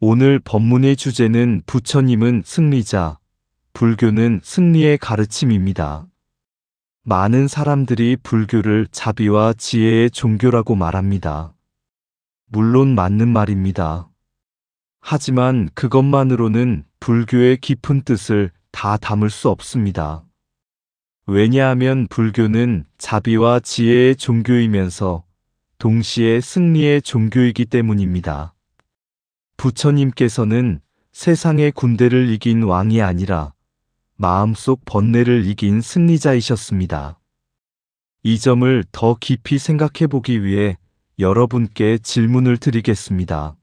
오늘 법문의 주제는 부처님은 승리자, 불교는 승리의 가르침입니다. 많은 사람들이 불교를 자비와 지혜의 종교라고 말합니다. 물론 맞는 말입니다. 하지만 그것만으로는 불교의 깊은 뜻을 다 담을 수 없습니다. 왜냐하면 불교는 자비와 지혜의 종교이면서 동시에 승리의 종교이기 때문입니다. 부처님께서는 세상의 군대를 이긴 왕이 아니라 마음속 번뇌를 이긴 승리자이셨습니다. 이 점을 더 깊이 생각해 보기 위해 여러분께 질문을 드리겠습니다.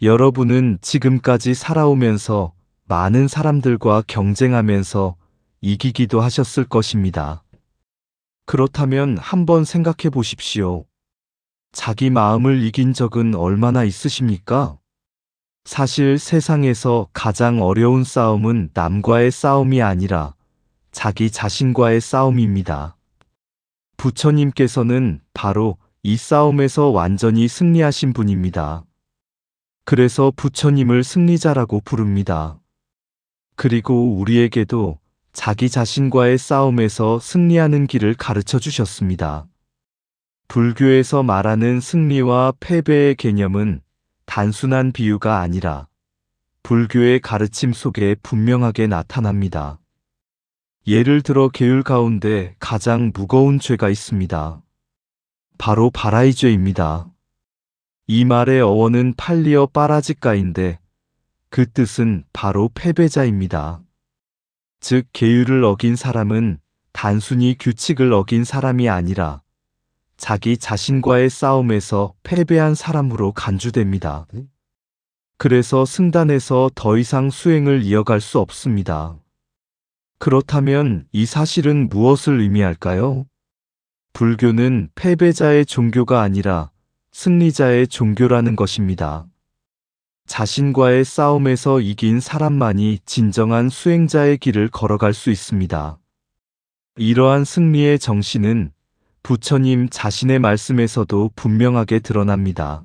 여러분은 지금까지 살아오면서 많은 사람들과 경쟁하면서 이기기도 하셨을 것입니다. 그렇다면 한번 생각해 보십시오. 자기 마음을 이긴 적은 얼마나 있으십니까? 사실 세상에서 가장 어려운 싸움은 남과의 싸움이 아니라 자기 자신과의 싸움입니다. 부처님께서는 바로 이 싸움에서 완전히 승리하신 분입니다. 그래서 부처님을 승리자라고 부릅니다. 그리고 우리에게도 자기 자신과의 싸움에서 승리하는 길을 가르쳐 주셨습니다. 불교에서 말하는 승리와 패배의 개념은 단순한 비유가 아니라 불교의 가르침 속에 분명하게 나타납니다. 예를 들어 계율 가운데 가장 무거운 죄가 있습니다. 바로 바라이죄입니다. 이 말의 어원은 팔리어 빠라지가인데 그 뜻은 바로 패배자입니다. 즉 계율을 어긴 사람은 단순히 규칙을 어긴 사람이 아니라 자기 자신과의 싸움에서 패배한 사람으로 간주됩니다. 그래서 승단에서 더 이상 수행을 이어갈 수 없습니다. 그렇다면 이 사실은 무엇을 의미할까요? 불교는 패배자의 종교가 아니라 승리자의 종교라는 것입니다. 자신과의 싸움에서 이긴 사람만이 진정한 수행자의 길을 걸어갈 수 있습니다. 이러한 승리의 정신은 부처님 자신의 말씀에서도 분명하게 드러납니다.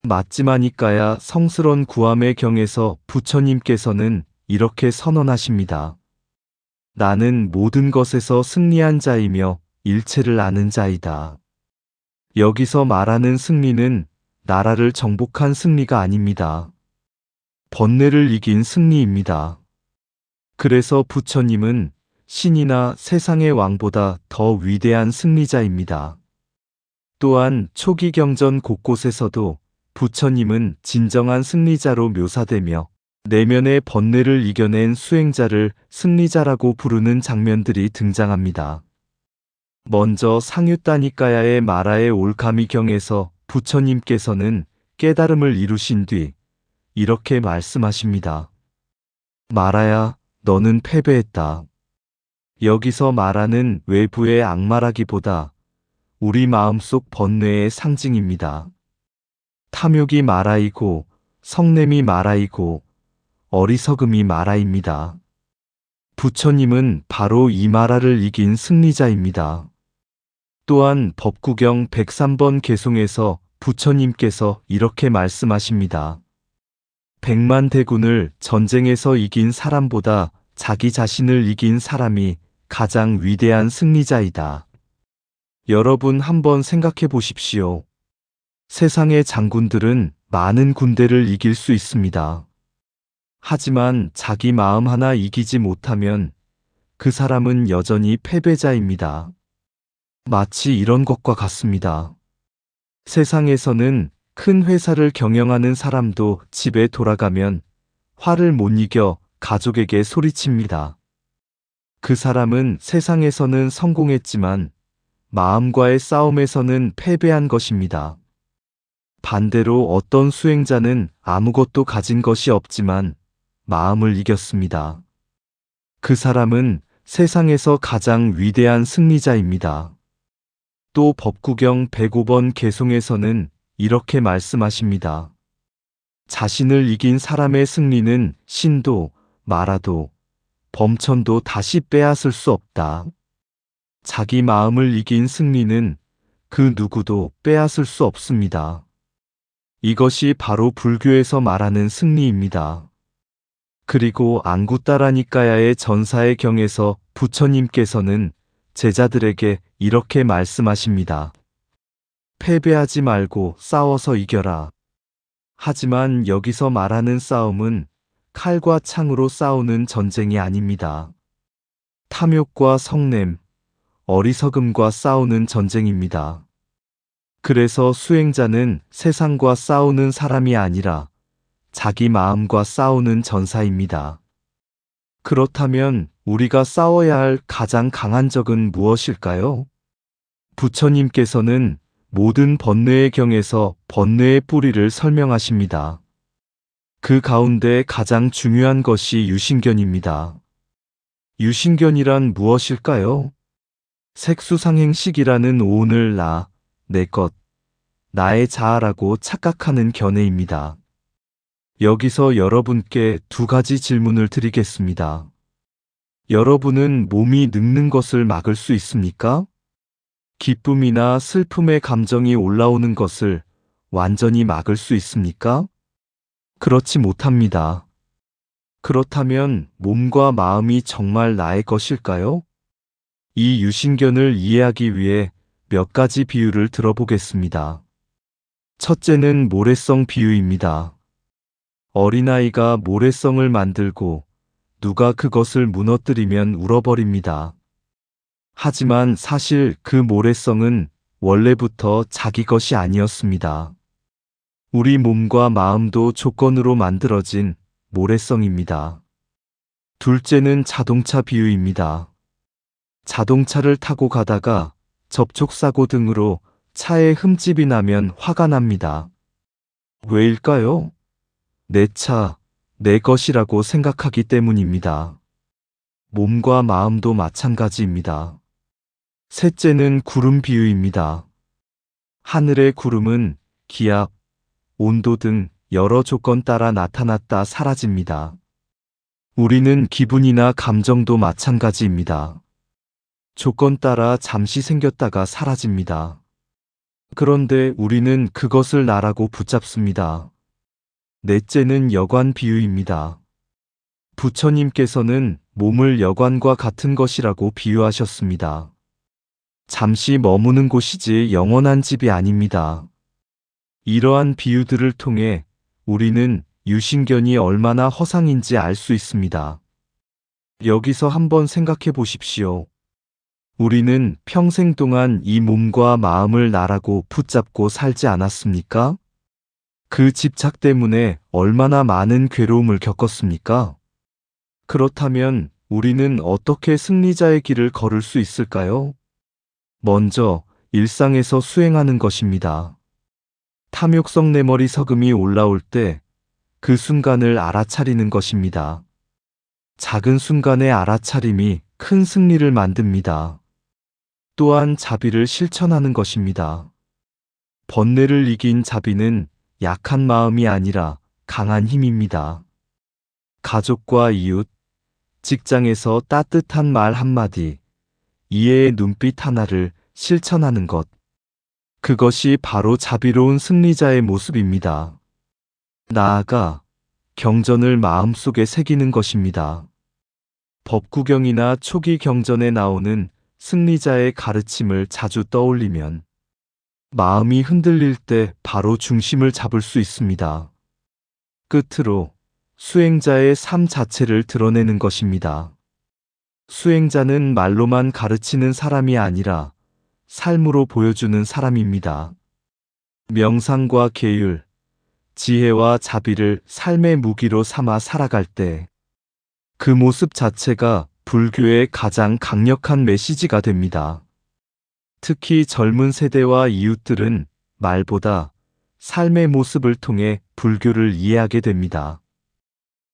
맞지마니까야 성스런 구함의 경에서 부처님께서는 이렇게 선언하십니다. 나는 모든 것에서 승리한 자이며 일체를 아는 자이다. 여기서 말하는 승리는 나라를 정복한 승리가 아닙니다. 번뇌를 이긴 승리입니다. 그래서 부처님은 신이나 세상의 왕보다 더 위대한 승리자입니다. 또한 초기 경전 곳곳에서도 부처님은 진정한 승리자로 묘사되며 내면의 번뇌를 이겨낸 수행자를 승리자라고 부르는 장면들이 등장합니다. 먼저 상유따니까야의 마라의 올가미경에서 부처님께서는 깨달음을 이루신 뒤 이렇게 말씀하십니다. 마라야, 너는 패배했다. 여기서 말하는 외부의 악마라기보다 우리 마음속 번뇌의 상징입니다. 탐욕이 마라이고 성냄이 마라이고 어리석음이 마라입니다. 부처님은 바로 이 마라를 이긴 승리자입니다. 또한 법구경 103번 개송에서 부처님께서 이렇게 말씀하십니다. 100만 대군을 전쟁에서 이긴 사람보다 자기 자신을 이긴 사람이 가장 위대한 승리자이다. 여러분 한번 생각해 보십시오. 세상의 장군들은 많은 군대를 이길 수 있습니다. 하지만 자기 마음 하나 이기지 못하면 그 사람은 여전히 패배자입니다. 마치 이런 것과 같습니다. 세상에서는 큰 회사를 경영하는 사람도 집에 돌아가면 화를 못 이겨 가족에게 소리칩니다. 그 사람은 세상에서는 성공했지만 마음과의 싸움에서는 패배한 것입니다. 반대로 어떤 수행자는 아무것도 가진 것이 없지만 마음을 이겼습니다. 그 사람은 세상에서 가장 위대한 승리자입니다. 또 법구경 105번 개송에서는 이렇게 말씀하십니다. 자신을 이긴 사람의 승리는 신도, 마라도, 범천도 다시 빼앗을 수 없다. 자기 마음을 이긴 승리는 그 누구도 빼앗을 수 없습니다. 이것이 바로 불교에서 말하는 승리입니다. 그리고 앙구따라니까야의 전사의 경에서 부처님께서는 제자들에게 이렇게 말씀하십니다. 패배하지 말고 싸워서 이겨라. 하지만 여기서 말하는 싸움은 칼과 창으로 싸우는 전쟁이 아닙니다. 탐욕과 성냄, 어리석음과 싸우는 전쟁입니다. 그래서 수행자는 세상과 싸우는 사람이 아니라 자기 마음과 싸우는 전사입니다. 그렇다면 우리가 싸워야 할 가장 강한 적은 무엇일까요? 부처님께서는 모든 번뇌의 경에서 번뇌의 뿌리를 설명하십니다. 그 가운데 가장 중요한 것이 유신견입니다. 유신견이란 무엇일까요? 색수상행식이라는 오늘 나, 내 것, 나의 자아라고 착각하는 견해입니다. 여기서 여러분께 두 가지 질문을 드리겠습니다. 여러분은 몸이 늙는 것을 막을 수 있습니까? 기쁨이나 슬픔의 감정이 올라오는 것을 완전히 막을 수 있습니까? 그렇지 못합니다. 그렇다면 몸과 마음이 정말 나의 것일까요? 이 유신견을 이해하기 위해 몇 가지 비유를 들어보겠습니다. 첫째는 모래성 비유입니다. 어린아이가 모래성을 만들고 누가 그것을 무너뜨리면 울어버립니다. 하지만 사실 그 모래성은 원래부터 자기 것이 아니었습니다. 우리 몸과 마음도 조건으로 만들어진 모래성입니다. 둘째는 자동차 비유입니다. 자동차를 타고 가다가 접촉사고 등으로 차에 흠집이 나면 화가 납니다. 왜일까요? 내 차, 내 것이라고 생각하기 때문입니다. 몸과 마음도 마찬가지입니다. 셋째는 구름 비유입니다. 하늘의 구름은 기압, 온도 등 여러 조건 따라 나타났다 사라집니다. 우리는 기분이나 감정도 마찬가지입니다. 조건 따라 잠시 생겼다가 사라집니다. 그런데 우리는 그것을 나라고 붙잡습니다. 넷째는 여관 비유입니다. 부처님께서는 몸을 여관과 같은 것이라고 비유하셨습니다. 잠시 머무는 곳이지 영원한 집이 아닙니다. 이러한 비유들을 통해 우리는 유신견이 얼마나 허상인지 알 수 있습니다. 여기서 한번 생각해 보십시오. 우리는 평생 동안 이 몸과 마음을 나라고 붙잡고 살지 않았습니까? 그 집착 때문에 얼마나 많은 괴로움을 겪었습니까? 그렇다면 우리는 어떻게 승리자의 길을 걸을 수 있을까요? 먼저 일상에서 수행하는 것입니다. 탐욕성 내머리 서금이 올라올 때 그 순간을 알아차리는 것입니다. 작은 순간의 알아차림이 큰 승리를 만듭니다. 또한 자비를 실천하는 것입니다. 번뇌를 이긴 자비는 약한 마음이 아니라 강한 힘입니다. 가족과 이웃, 직장에서 따뜻한 말 한마디, 이해의 눈빛 하나를 실천하는 것. 그것이 바로 자비로운 승리자의 모습입니다. 나아가 경전을 마음속에 새기는 것입니다. 법구경이나 초기 경전에 나오는 승리자의 가르침을 자주 떠올리면 마음이 흔들릴 때 바로 중심을 잡을 수 있습니다. 끝으로 수행자의 삶 자체를 드러내는 것입니다. 수행자는 말로만 가르치는 사람이 아니라 삶으로 보여주는 사람입니다. 명상과 계율, 지혜와 자비를 삶의 무기로 삼아 살아갈 때 그 모습 자체가 불교의 가장 강력한 메시지가 됩니다. 특히 젊은 세대와 이웃들은 말보다 삶의 모습을 통해 불교를 이해하게 됩니다.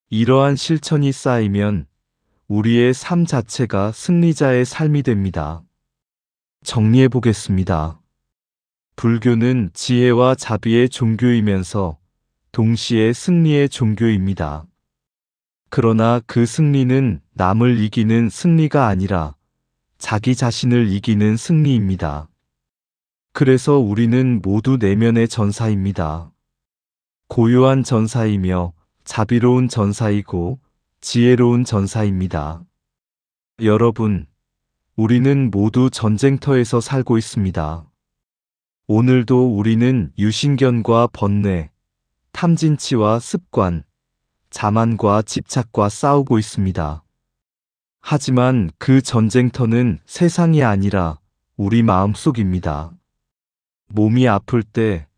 이러한 실천이 쌓이면 우리의 삶 자체가 승리자의 삶이 됩니다. 정리해 보겠습니다. 불교는 지혜와 자비의 종교이면서 동시에 승리의 종교입니다. 그러나 그 승리는 남을 이기는 승리가 아니라 자기 자신을 이기는 승리입니다. 그래서 우리는 모두 내면의 전사입니다. 고요한 전사이며 자비로운 전사이고 지혜로운 전사입니다. 여러분, 우리는 모두 전쟁터에서 살고 있습니다. 오늘도 우리는 유신견과 번뇌, 탐진치와 습관, 자만과 집착과 싸우고 있습니다. 하지만 그 전쟁터는 세상이 아니라 우리 마음속입니다. 몸이 아플 때,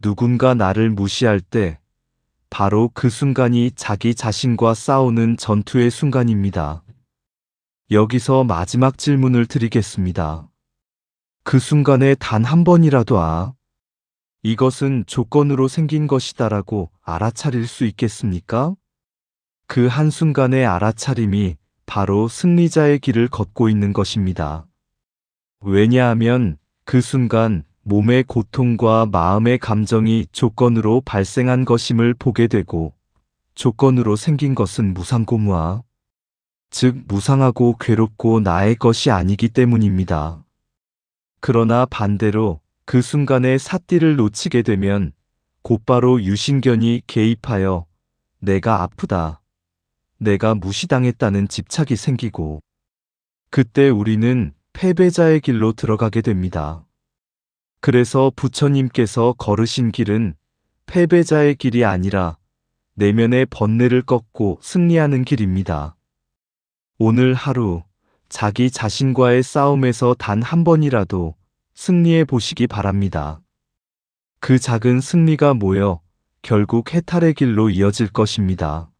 누군가 나를 무시할 때, 바로 그 순간이 자기 자신과 싸우는 전투의 순간입니다. 여기서 마지막 질문을 드리겠습니다. 그 순간에 단 한 번이라도 이것은 조건으로 생긴 것이다라고 알아차릴 수 있겠습니까? 그 한순간의 알아차림이 바로 승리자의 길을 걷고 있는 것입니다. 왜냐하면 그 순간 몸의 고통과 마음의 감정이 조건으로 발생한 것임을 보게 되고, 조건으로 생긴 것은 무상고무하, 즉 무상하고 괴롭고 나의 것이 아니기 때문입니다. 그러나 반대로 그 순간에 삿띠를 놓치게 되면 곧바로 유신견이 개입하여 내가 아프다, 내가 무시당했다는 집착이 생기고, 그때 우리는 패배자의 길로 들어가게 됩니다. 그래서 부처님께서 걸으신 길은 패배자의 길이 아니라 내면의 번뇌를 꺾고 승리하는 길입니다. 오늘 하루 자기 자신과의 싸움에서 단 한 번이라도 승리해 보시기 바랍니다. 그 작은 승리가 모여 결국 해탈의 길로 이어질 것입니다.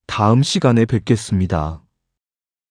다음 시간에 뵙겠습니다.